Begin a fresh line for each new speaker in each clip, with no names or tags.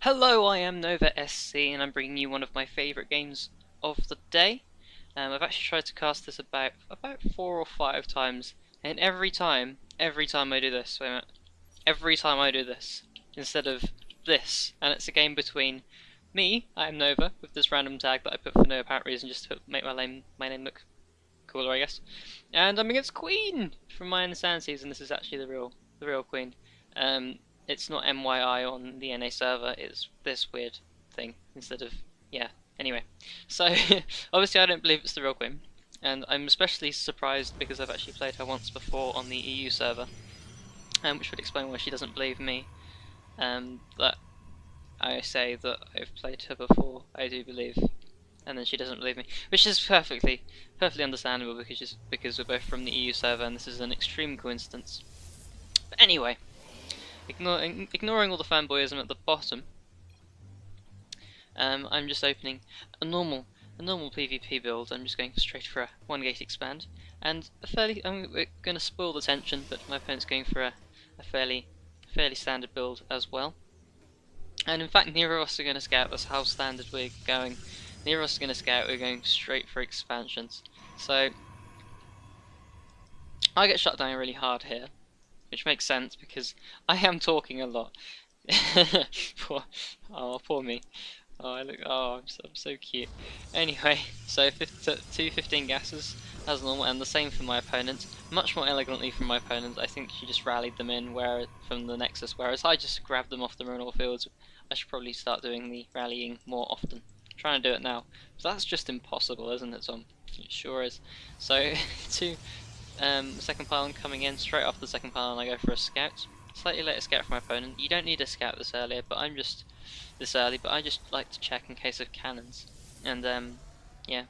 Hello, I am NovaSC and I'm bringing you one of my favourite games of the day. I've actually tried to cast this about 4 or 5 times, and every time I do this, wait a minute, every time I do this, instead of this, and it's a game between me, I am Nova, with this random tag that I put for no apparent reason just to make my name look cooler, I guess, and I'm against QueenE from my Insanities, and this is actually the real Queen. It's not mYi on the NA server, it's this weird thing instead of, yeah, anyway. So, obviously I don't believe it's the real Queen, and I'm especially surprised because I've actually played her once before on the EU server, which would explain why she doesn't believe me, that I say that I've played her before, I do believe, and then she doesn't believe me, which is perfectly understandable because we're both from the EU server and this is an extreme coincidence. But anyway, ignoring all the fanboyism at the bottom, I'm just opening a normal PvP build. I'm just going straight for a 1-gate expand, and we're going to spoil the tension, but my opponent's going for a fairly standard build as well. And in fact, neither of us are going to scout. That's how standard we're going. Neither of us are going to scout. We're going straight for expansions. So I get shut down really hard here, which makes sense because I am talking a lot. Poor me. I'm so cute. Anyway, so 215 gases as normal, and the same for my opponent. Much more elegantly from my opponent. I think she just rallied them in from the Nexus, whereas I just grabbed them off the Runal fields. I should probably start doing the rallying more often. I'm trying to do it now, but that's just impossible, isn't it, Tom? It sure is. So the second pylon coming in straight off the second pylon. I go for a scout. Slightly later scout for my opponent. You don't need a scout this early, but I just like to check in case of cannons. And yeah,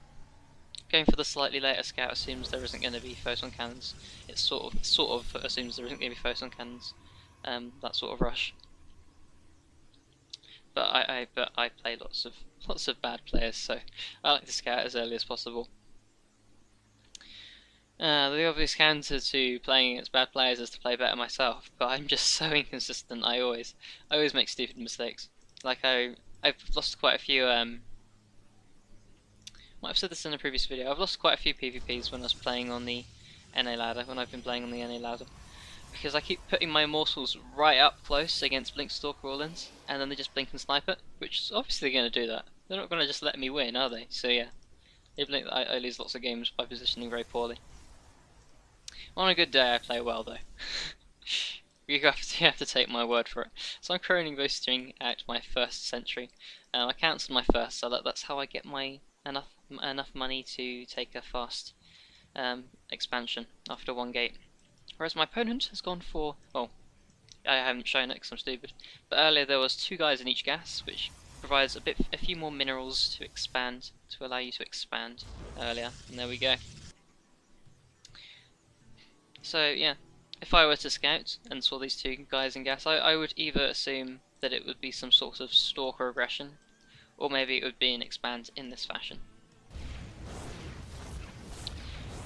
going for the slightly later scout assumes there isn't going to be photon cannons. It sort of assumes there isn't going to be photon cannons. That sort of rush. But I play lots of bad players, so I like to scout as early as possible. The obvious counter to playing against bad players is to play better myself, but I'm just so inconsistent. I always make stupid mistakes. Like I've lost quite a few. Well, I've said this in a previous video. I've lost quite a few PvPs when I was playing on the NA ladder. When I've been playing on the NA ladder, because I keep putting my immortals right up close against Blink Stalker all-ins, and then they just blink and snipe it, which is obviously going to do that. They're not going to just let me win, are they? So yeah, I lose lots of games by positioning very poorly. On a good day, I play well though. You have to take my word for it. So I'm currently boosting out my first sentry. I cancelled my first, so that's how I get my enough money to take a fast expansion after 1 gate. Whereas my opponent has gone for, well, I haven't shown it because I'm stupid, but earlier there was 2 guys in each gas, which provides a few more minerals to expand, to allow you to expand earlier, and there we go. So yeah, if I were to scout and saw these 2 guys in gas, I would either assume that it would be some sort of stalker aggression, or maybe it would be an expand in this fashion.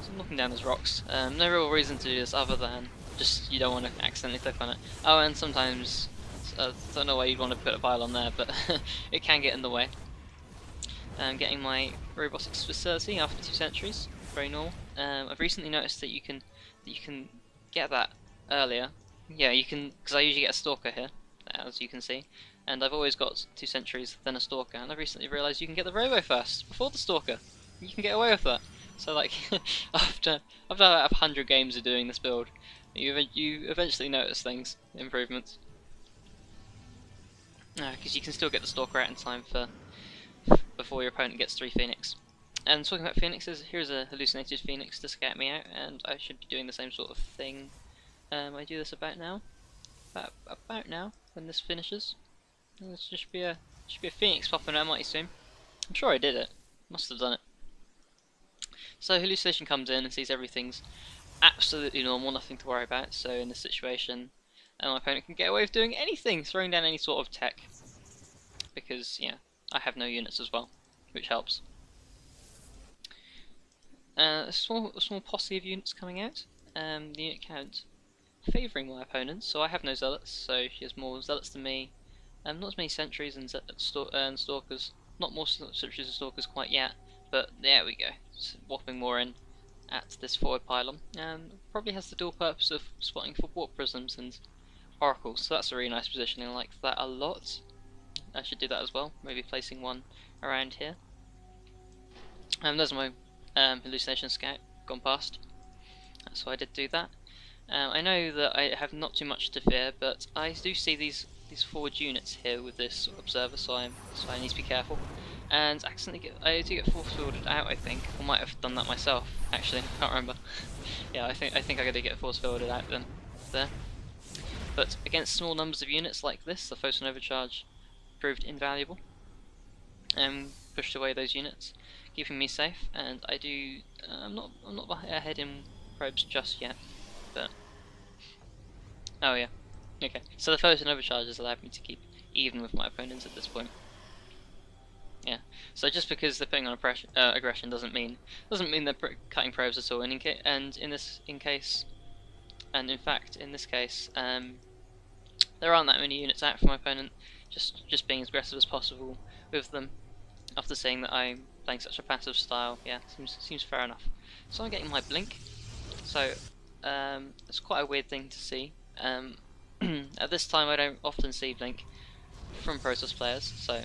So I'm knocking down those rocks. No real reason to do this other than just you don't want to accidentally click on it. Oh, and sometimes, I don't know why you'd want to put a pile on there, but it can get in the way. Getting my robotics facility after 2 sentries, very normal. I've recently noticed that you can get that earlier. Yeah, you can, because I usually get a stalker here, as you can see, and I've always got 2 sentries, then a stalker, and I've recently realised you can get the robo first, before the stalker. You can get away with that. So like, after about 100 games of doing this build, you eventually notice things, improvements. Because you can still get the stalker out in time before your opponent gets 3 Phoenix. And talking about phoenixes, here's a hallucinated phoenix to scout me out, and I should be doing the same sort of thing. I do this about now, when this finishes. There should be a phoenix popping out mighty soon. I'm sure I did it. Must have done it. So hallucination comes in and sees everything's absolutely normal, nothing to worry about. So in this situation, my opponent can get away with doing anything, throwing down any sort of tech, because yeah, I have no units as well, which helps. A small posse of units coming out. The unit count favouring my opponent, so I have no zealots, so she has more zealots than me, Not as many sentries and stalkers. Not more sentries and stalkers quite yet, but there we go. Whopping more in at this forward pylon. Probably has the dual purpose of spotting for warp prisms and oracles, so that's a really nice positioning. I like that a lot. I should do that as well, maybe placing one around here. There's my hallucination scout gone past, so I did do that. I know that I have not too much to fear, but I do see these forward units here with this observer, so I need to be careful. And accidentally I do get force fielded out, I think. I might have done that myself, actually, I can't remember. Yeah, I think I did get force fielded out then, there. But against small numbers of units like this, the photon overcharge proved invaluable and pushed away those units, keeping me safe. And I do, I'm not ahead in probes just yet, but oh yeah, okay. So the photon overcharges allowed me to keep even with my opponents at this point. Yeah. So just because they're putting on aggression doesn't mean they're cutting probes at all. And in fact, in this case, there aren't that many units out for my opponent. Just being as aggressive as possible with them. After saying that I'm playing such a passive style, yeah, seems fair enough. So I'm getting my blink. So it's quite a weird thing to see. At this time, I don't often see blink from Protoss players, so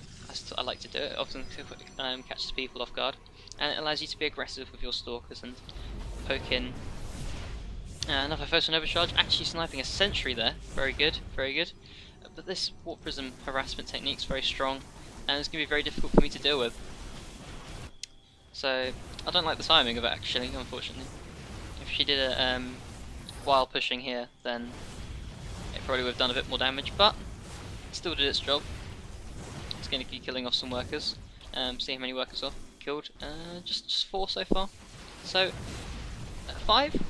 I like to do it often to catch people off guard, and it allows you to be aggressive with your stalkers and poke in. Another photon overcharge, actually sniping a sentry there. Very good, very good. But this warp prism harassment technique is very strong, and it's going to be very difficult for me to deal with. So I don't like the timing of it, actually, unfortunately. If she did it while pushing here, then it probably would have done a bit more damage, but it still did its job. It's going to keep killing off some workers. See how many workers I've killed. Just 4 so far. So 5,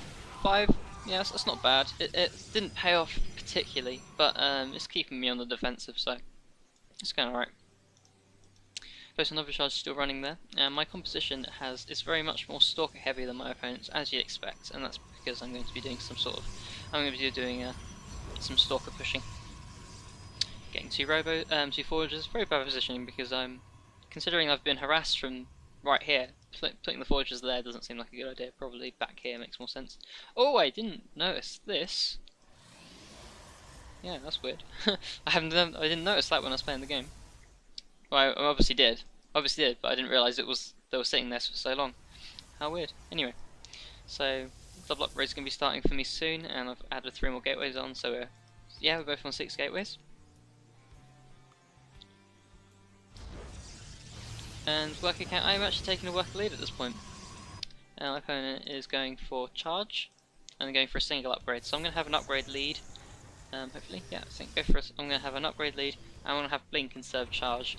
yeah, that's not bad. It didn't pay off particularly, but it's keeping me on the defensive, so it's going alright. Photon overcharge still running there. My composition is very much more stalker heavy than my opponent's, as you'd expect, and that's because I'm going to be doing some stalker pushing. Getting 2 foragers, very bad positioning because considering I've been harassed from right here, putting the foragers there doesn't seem like a good idea. Probably back here makes more sense. Oh, I didn't notice this. Yeah, that's weird. I didn't notice that when I was playing the game. Well, I obviously did, but I didn't realise they were sitting there for so long. How weird. Anyway, so double upgrade's going to be starting for me soon, and I've added 3 more gateways on. So yeah, we're both on 6 gateways. And work account, I'm actually taking a worker lead at this point. My opponent is going for charge, and going for a single upgrade. So I'm going to have an upgrade lead. Hopefully, yeah. I think I'm going to have an upgrade lead. And I'm going to have blink instead of charge.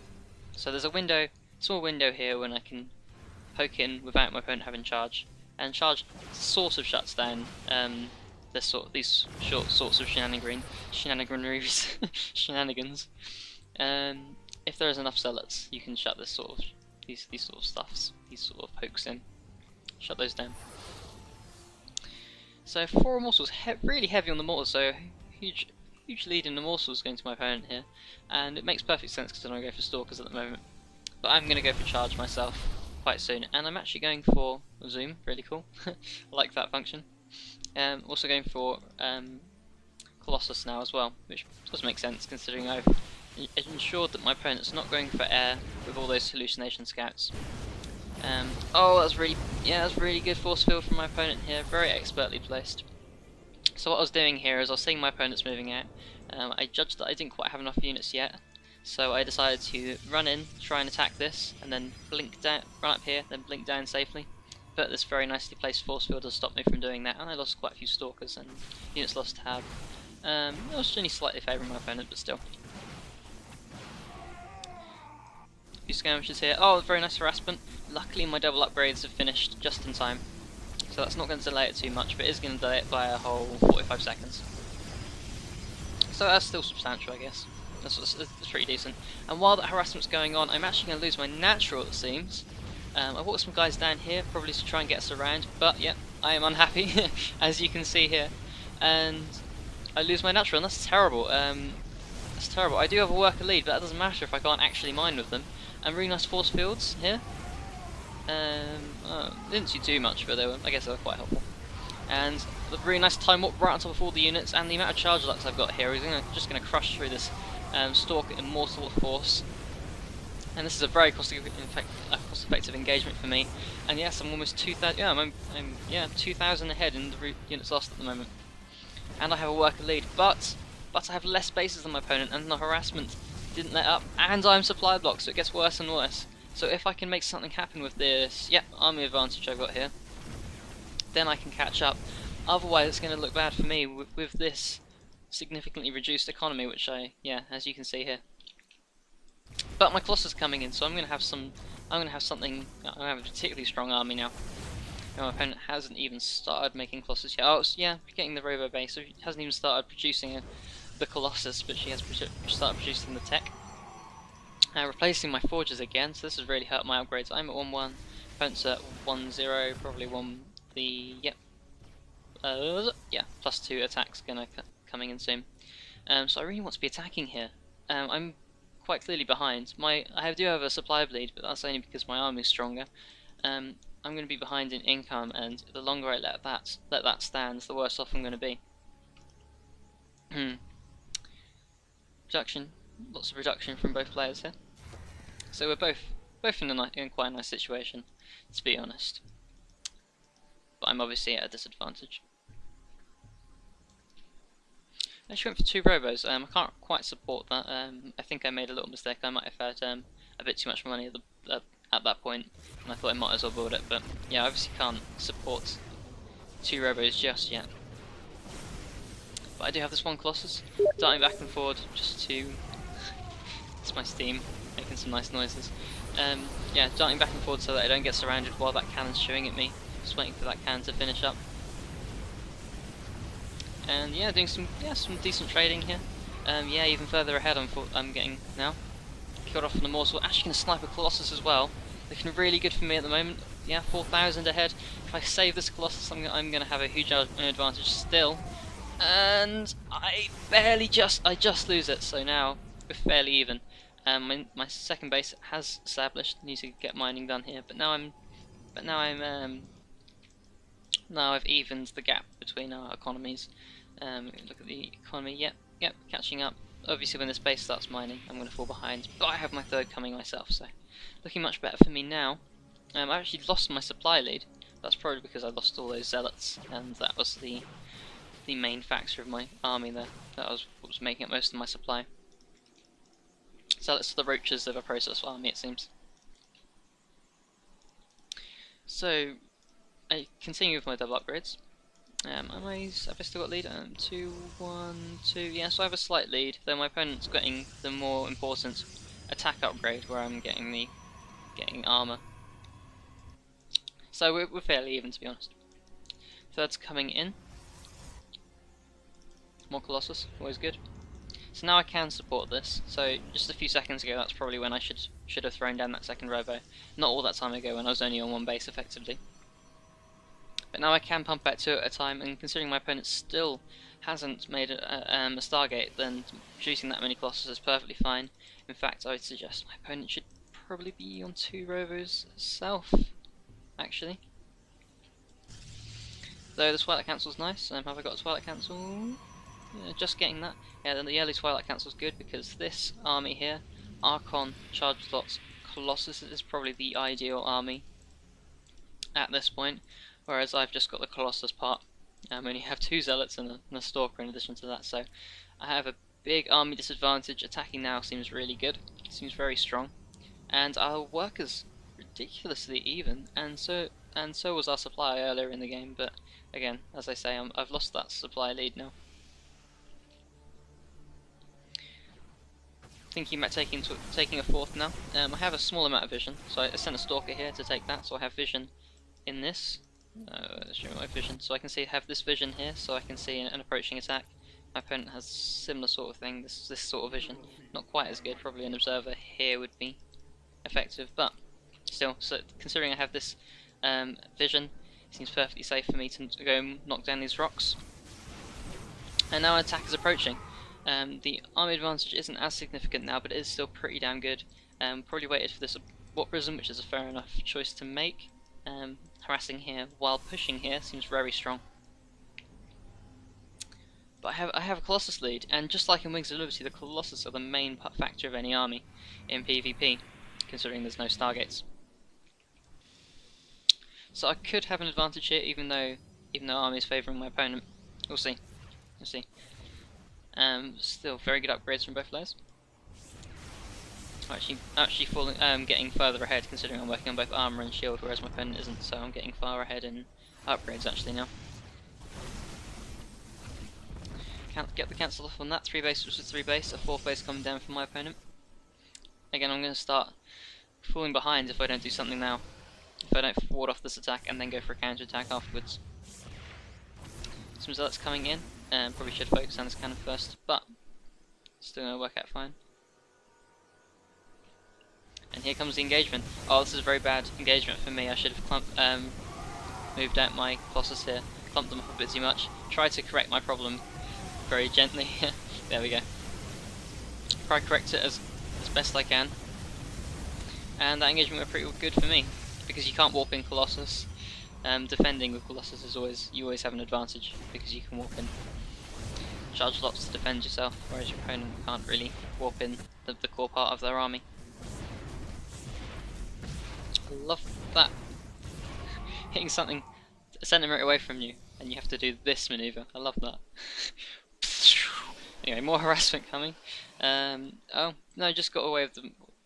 So there's a small window here when I can poke in without my opponent having charge. And charge sort of shuts down these short sorts of shenanigans. If there's enough zealots, you can shut these sort of pokes in. Shut those down. So 4 morsels, really heavy on the mortals, so huge lead in the morsels going to my opponent here, and it makes perfect sense because I don't go for stalkers at the moment. But I'm going to go for charge myself quite soon, and I'm actually going for zoom, really cool. I like that function. Also going for Colossus now as well, which does make sense considering I've ensured that my opponent's not going for air with all those hallucination scouts. Oh, that's really good force field from my opponent here, very expertly placed. So what I was doing here is I was seeing my opponents moving out. I judged that I didn't quite have enough units yet, so I decided to run in, try and attack this, and then blink down, run up here, then blink down safely. But this very nicely placed force field has stopped me from doing that, and I lost quite a few stalkers and units lost tab. It was only slightly favouring my opponent, but still. A few skirmishes here. Oh, very nice harassment. Luckily my double upgrades have finished just in time, so that's not going to delay it too much, but it is going to delay it by a whole 45 seconds. So that's still substantial, I guess. That's pretty decent. And while that harassment's going on, I'm actually going to lose my natural, it seems. I walked some guys down here, probably to try and get us around, but yeah, I am unhappy, as you can see here. And I lose my natural, and that's terrible. That's terrible. I do have a worker lead, but that doesn't matter if I can't actually mine with them. And really nice force fields here. Didn't see too much, but I guess they were quite helpful. And a really nice time warp right on top of all the units, and the amount of charge lux I've got here is just going to crush through this Stalker Immortal Force. And this is a very cost-effective engagement for me. And yes, I'm almost 2,000. Yeah, I'm 2,000 ahead in the units lost at the moment. And I have a worker lead, but I have less bases than my opponent, and the harassment didn't let up, and I'm supply blocked, so it gets worse and worse. So if I can make something happen with this, army advantage I've got here, then I can catch up. Otherwise, it's going to look bad for me with this significantly reduced economy, which as you can see here. But my Colossus coming in, so I'm going to have something. I'm going to have a particularly strong army now. And my opponent hasn't even started making Colossus yet. Oh, getting the Robo base, so he hasn't even started producing the Colossus, but she has started producing the tech. Replacing my forges again, so this has really hurt my upgrades. I'm at 1-1, opponent's at 1-0, probably won the +2 attacks coming in soon. So I really want to be attacking here. I'm quite clearly behind. I do have a supply bleed, but that's only because my army is stronger. I'm going to be behind in income, and the longer I let that stand, the worse off I'm going to be. Lots of reduction from both players here. So we're both in quite a nice situation, to be honest. But I'm obviously at a disadvantage. I actually went for 2 robos. I can't quite support that. I think I made a little mistake. I might have had a bit too much money at that point, and I thought I might as well build it. But yeah, I obviously can't support 2 robos just yet. But I do have this one Colossus, darting back and forward just to... It's my Steam, making some nice noises. Darting back and forward so that I don't get surrounded while that cannon's shooting at me. Just waiting for that cannon to finish up. And doing some decent trading here. Even further ahead I'm getting now. Killed off an Immortal, actually going to snipe a Colossus as well. Looking really good for me at the moment. 4,000 ahead. If I save this Colossus, I'm going to have a huge advantage still. And I just lose it, so now we're fairly even. My second base has established. Need to get mining done here, but now I've evened the gap between our economies. Look at the economy. Yep, catching up. Obviously, when this base starts mining, I'm going to fall behind. But I have my third coming myself, so looking much better for me now. I actually lost my supply lead. That's probably because I lost all those zealots, and that was the main factor of my army there. That was what was making up most of my supply. Zealots are the roaches of a process army, it seems. So I continue with my double upgrades. Have I still got lead? 2, 1, 2. Yeah, so I have a slight lead, though my opponent's getting the more important attack upgrade, where I'm getting armor. So we're fairly even, to be honest. Third's coming in. More Colossus, always good. So now I can support this. So just a few seconds ago, that's probably when I should have thrown down that second robo. Not all that time ago, when I was only on one base effectively. But now I can pump back 2 at a time, and considering my opponent still hasn't made a Stargate, then producing that many Colossus is perfectly fine. In fact, I would suggest my opponent should probably be on 2 robos itself, actually. Though the Twilight Council's nice. Have I got a Twilight Council? Yeah, just getting that. Yeah, then the early Twilight Council's good, because this army here, Archon, Charge Slots, Colossus, is probably the ideal army at this point. Whereas I've just got the Colossus part. I only have 2 Zealots and a Stalker in addition to that, so I have a big army disadvantage. Attacking now seems really good. It seems very strong. And our workers ridiculously even, and so was our supply earlier in the game, but again, as I say, I've lost that supply lead now. Thinking about taking a 4th now. I have a small amount of vision, so I sent a Stalker here to take that, so I have vision in this. Show me my vision, so I can have this vision here, so I can see an approaching attack. My opponent has similar sort of thing, this sort of vision. Not quite as good, probably an observer here would be effective, but still, so considering I have this vision, it seems perfectly safe for me to go and knock down these rocks. And now an attack is approaching. The army advantage isn't as significant now, but it is still pretty damn good. Probably waited for this Warp Prism, which is a fair enough choice to make. Harassing here while pushing here seems very strong. But I have a Colossus lead, and just like in Wings of Liberty, the Colossus are the main factor of any army in PvP, considering there's no Stargates. So I could have an advantage here, even though army is favouring my opponent. We'll see. We'll see. Still very good upgrades from both players. Actually falling, getting further ahead, considering I'm working on both armor and shield, whereas my opponent isn't. So I'm getting far ahead in upgrades actually now. Can't get the cancel off on that. 3 base was a 3 base, a 4th base coming down from my opponent. Again, I'm going to start falling behind if I don't do something now. If I don't ward off this attack and then go for a counter attack afterwards. Some zealots coming in. Probably should focus on this cannon first, but still going to work out fine. And here comes the engagement. Oh, this is a very bad engagement for me. I should have moved out my Colossus here, clumped them up a bit too much. Tried to correct my problem very gently. There we go. Try to correct it as best I can. And that engagement went pretty good for me, because you can't warp in Colossus. Defending with Colossus is you always have an advantage, because you can warp in. Charge lots to defend yourself, whereas your opponent can't really warp in the core part of their army. I love that. Hitting something a centimetre away from you, and you have to do this manoeuvre. I love that. Anyway, more harassment coming. Oh, no, just got away with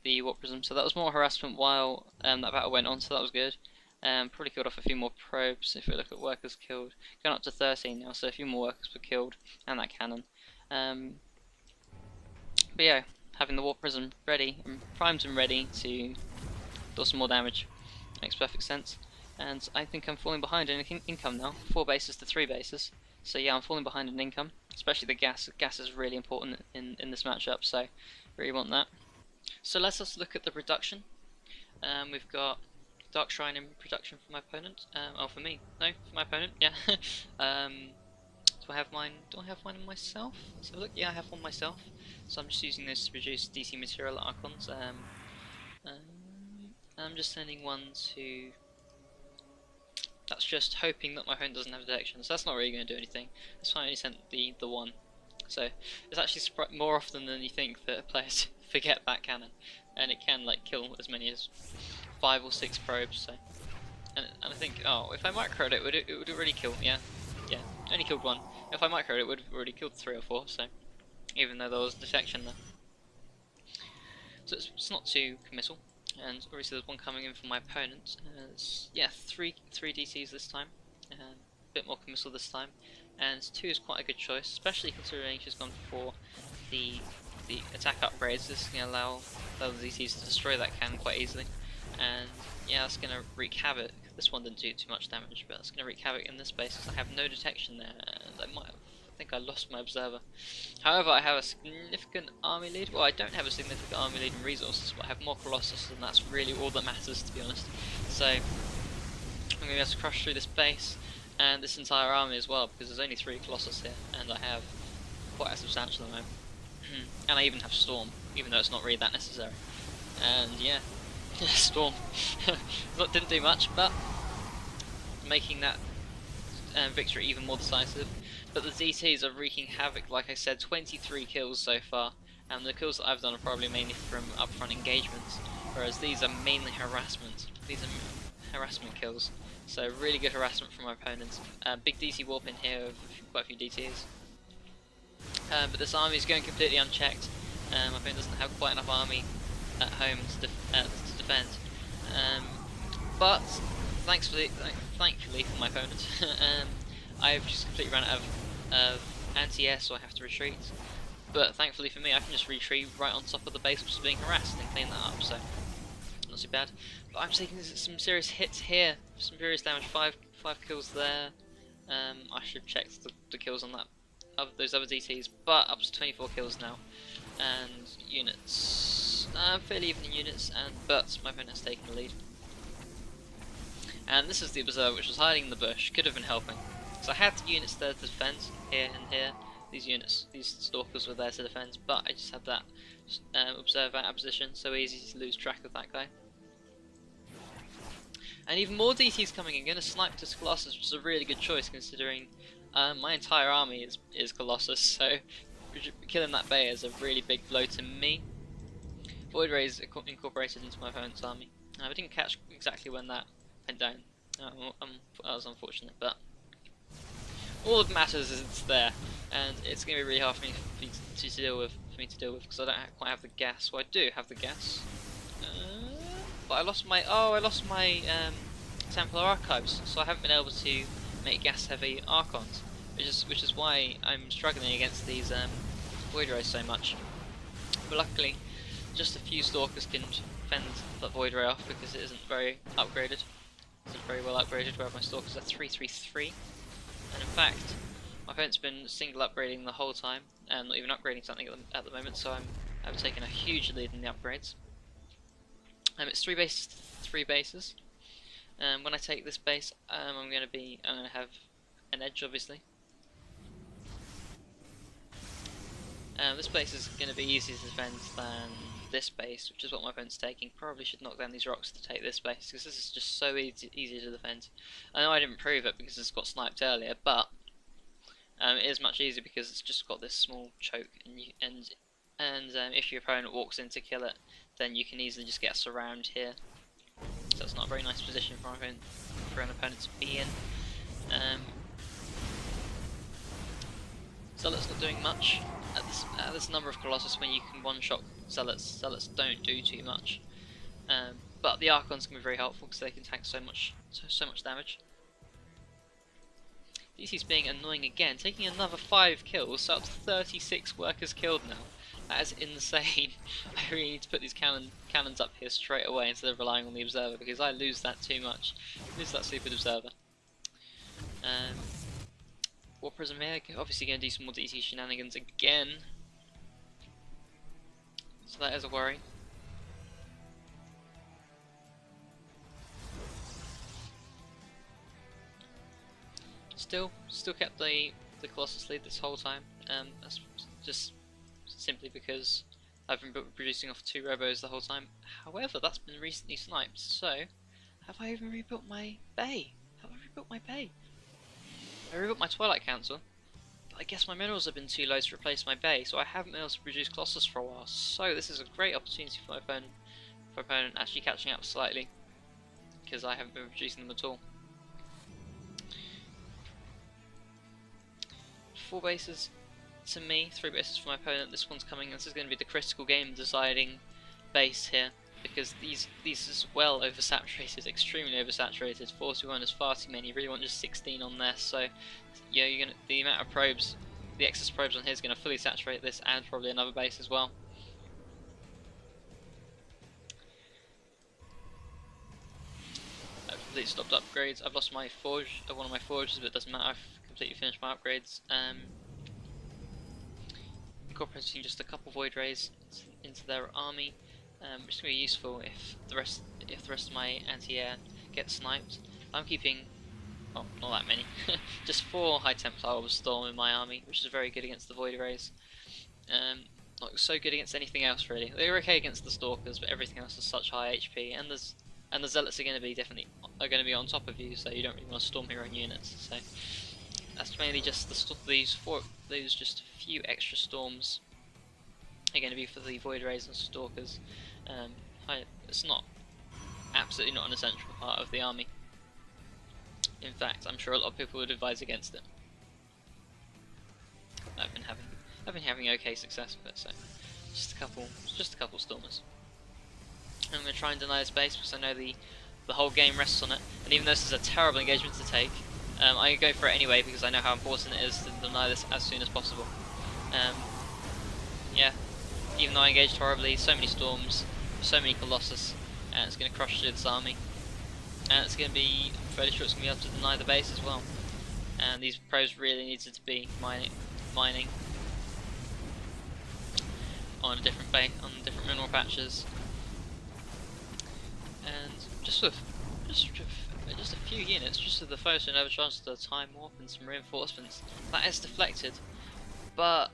the Warp Prism, so that was more harassment while that battle went on, so that was good. Probably killed off a few more probes if we look at workers killed. Going up to 13 now, so a few more workers were killed, and that cannon. But yeah, having the Warp Prism ready, primed and ready to do some more damage, makes perfect sense. And I think I'm falling behind in income now, 4 bases to 3 bases. So yeah, I'm falling behind in income, especially the gas. Gas is really important in this matchup, so really want that. So let's just look at the production. We've got Dark Shrine in production for my opponent. Oh, for me? No, for my opponent. Yeah. Do I have mine? Do I have one myself? Let's have a look. Yeah, I have one myself. So I'm just using this to produce DC material Archons. I'm just sending one to. That's just hoping that my opponent doesn't have detection. So that's not really going to do anything. That's why I only sent the one. So it's actually more often than you think that players forget that cannon, and it can like kill as many as 5 or 6 probes. So, and I think, oh, if I microed it, it would already kill. Yeah, only killed 1. If I microed it would have already killed 3 or 4. So even though there was detection there, so it's not too committal. And obviously there's one coming in from my opponent. Yeah, 3 DCs this time. A bit more committal this time. And 2 is quite a good choice, especially considering she's gone for the attack upgrades. This is going to allow the DCs to destroy that cannon quite easily. And yeah, that's going to wreak havoc. This one didn't do too much damage, but it's going to wreak havoc in this base because I have no detection there. And I think I lost my observer. However, I have a significant army lead. Well, I don't have a significant army lead in resources, but I have more Colossus, and that's really all that matters, to be honest. So I'm going to be able to crush through this base and this entire army as well, because there's only 3 Colossus here, and I have quite a substantial amount. And I even have Storm, even though it's not really that necessary. And yeah, Storm didn't do much, but making that victory even more decisive. But the DTs are wreaking havoc. Like I said, 23 kills so far, and the kills that I've done are probably mainly from upfront engagements, whereas these are mainly harassment. These are harassment kills, so really good harassment from my opponents. Big DC warp in here of quite a few DTs. But this army is going completely unchecked. My opponent doesn't have quite enough army at home to defend. But thankfully for my opponent, I've just completely run out of anti-air, so I have to retreat. But thankfully for me, I can just retreat right on top of the base which is being harassed and clean that up, so not too bad. But I'm taking some serious hits here, some serious damage, 5 kills there. I should check the kills on that those other DTs, but up to 24 kills now, and units, fairly even in units, but my opponent has taken the lead. And this is the observer which was hiding in the bush, could have been helping. So I had the units there to defend, here and here. units, these stalkers were there to defend, but I just had that observer out of position, so easy to lose track of that guy. And even more DTs coming in, going to snipe this Colossus, which is a really good choice considering my entire army is Colossus, so killing that Bay is a really big blow to me. Void Ray is incorporated into my opponent's army. I didn't catch exactly when that went down. That was unfortunate, but all that matters is it's there, and it's going to be really hard for me to deal with because I don't quite have the gas. Well, I do have the gas, but I lost my Templar Archives, so I haven't been able to make gas heavy Archons, which is why I'm struggling against these Void Rays so much. But luckily, just a few Stalkers can fend that Void Ray off because it isn't very upgraded. It's very well upgraded, where my Stalkers are 333. And in fact, my opponent's been single upgrading the whole time, and not even upgrading something at the moment, so I'm taking a huge lead in the upgrades. It's 3 bases. When I take this base, I'm going to have an edge, obviously. This base is going to be easier to defend than this base, which is what my opponent's taking. Probably should knock down these rocks to take this base, because this is just so easy to defend. I know I didn't prove it because it's got sniped earlier, but it is much easier because it's just got this small choke, and if your opponent walks in to kill it, then you can easily just get a surround here. So it's not a very nice position for an opponent to be in. Zealot's not doing much at this number of Colossus. When you can one-shot Zealots don't do too much. But the Archons can be very helpful because they can tank so much damage. DC's being annoying again, taking another 5 kills, so up to 36 workers killed now. That is insane. I really need to put these cannons up here straight away instead of relying on the Observer, because I lose that too much. I lose that stupid Observer. War Prism here, obviously going to do some more DT shenanigans again. So that is a worry. Still kept the Colossus lead this whole time. That's just simply because I've been producing off 2 robos the whole time. However, that's been recently sniped, so have I even rebuilt my bay? I rebuilt my Twilight Council, but I guess my minerals have been too low to replace my bay, so I haven't been able to produce Colossus for a while. So this is a great opportunity for my opponent actually catching up slightly, because I haven't been producing them at all. 4 bases to me, 3 bases for my opponent. This one's coming. This is going to be the critical game deciding base here, because these is well oversaturated, extremely oversaturated. 41 is far too many. You really want just 16 on there. So yeah, the amount of probes, the excess probes on here is going to fully saturate this, and probably another base as well. I've completely stopped upgrades. I've lost my forge, one of my forges, but it doesn't matter. I've completely finished my upgrades. Incorporating just a couple Void Rays into their army, which is going to be useful if the rest of my anti-air gets sniped. I'm keeping, well, not that many, just 4 High Templar of Storm in my army, which is very good against the Void Rays. Not so good against anything else really. They're okay against the Stalkers, but everything else is such high HP, and the Zealots are going to be on top of you, so you don't really want to storm your own units. So that's mainly just those just a few extra storms are going to be for the Void Rays and Stalkers. It's absolutely not an essential part of the army. In fact, I'm sure a lot of people would advise against it. I've been having okay success with it, so just a couple stormers. I'm going to try and deny this base because I know the whole game rests on it, and even though this is a terrible engagement to take, I go for it anyway because I know how important it is to deny this as soon as possible. Yeah, even though I engaged horribly, so many storms, so many Colossus, and it's going to crush through this army. And it's going to be, I'm fairly sure it's going to be able to deny the base as well. And these pros really needed to be mining on a different base, on different mineral patches. And just a few units, just with the foes who never chance to time warp and some reinforcements, that is deflected. but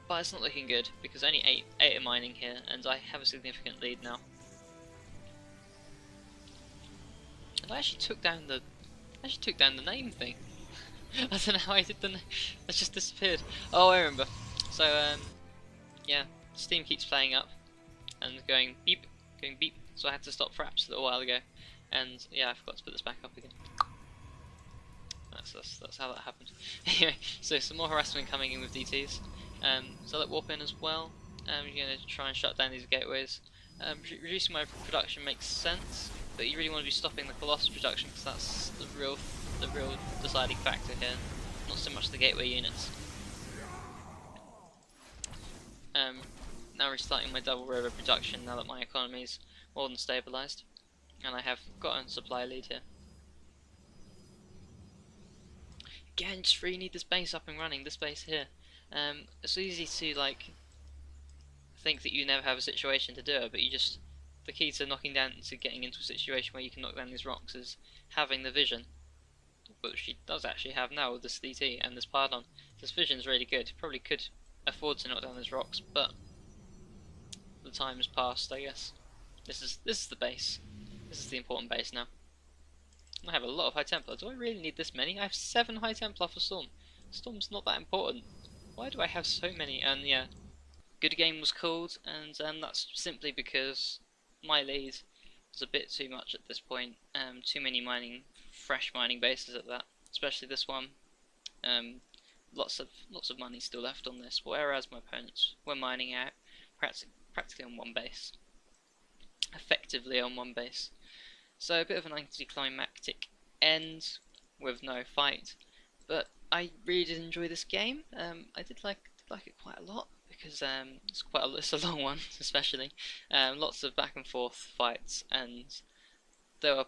it's not looking good because only 8 are mining here, and I have a significant lead now. And I actually took down the name thing. I don't know how I did the name. That just disappeared. Oh, I remember. So yeah, Steam keeps playing up and going beep. So I had to stop fraps a little while ago, and yeah, I forgot to put this back up again. That's how that happened. Anyway, so some more harassment coming in with DTs. So let warp in as well. You're going to try and shut down these gateways. Reducing my production makes sense, but you really want to be stopping the Colossus production because that's the real deciding factor here, not so much the gateway units. Now restarting my double rover production now that my economy is more than stabilised, and I have got a supply lead here. Again, just really need this base up and running, this base here. It's easy to like think that you never have a situation to do it, but the key to getting into a situation where you can knock down these rocks is having the vision, which she does actually have now with this DT and this pylon. This vision is really good. Probably could afford to knock down those rocks, but the time has passed, I guess. This is the base. This is the important base now. I have a lot of High Templar. Do I really need this many? I have 7 High Templar for Storm. Storm's not that important. Why do I have so many? And yeah, good game was called, and that's simply because my lead was a bit too much at this point. Too many fresh mining bases at that, especially this one. Lots of money still left on this, whereas my opponents were mining out practically on one base, effectively on one base. So a bit of an anticlimactic end with no fight, but I really did enjoy this game. I did like it quite a lot because it's a long one, especially. Lots of back and forth fights, and there were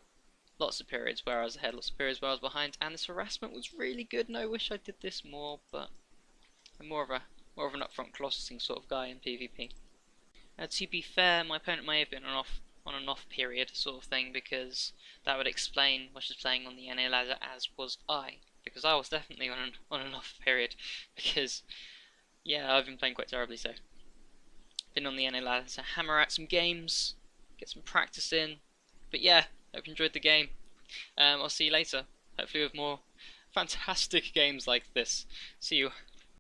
lots of periods where I was ahead, lots of periods where I was behind, and this harassment was really good. And I wish I did this more, but I'm more of an upfront Colossusing sort of guy in PvP. To be fair, my opponent may have been on an off period sort of thing, because that would explain why she's playing on the NA ladder, as was I, because I was definitely on an off period, because yeah, I've been playing quite terribly. So been on the NA ladder to hammer out some games, get some practice in. But yeah, hope you enjoyed the game. I'll see you later, hopefully with more fantastic games like this. See you.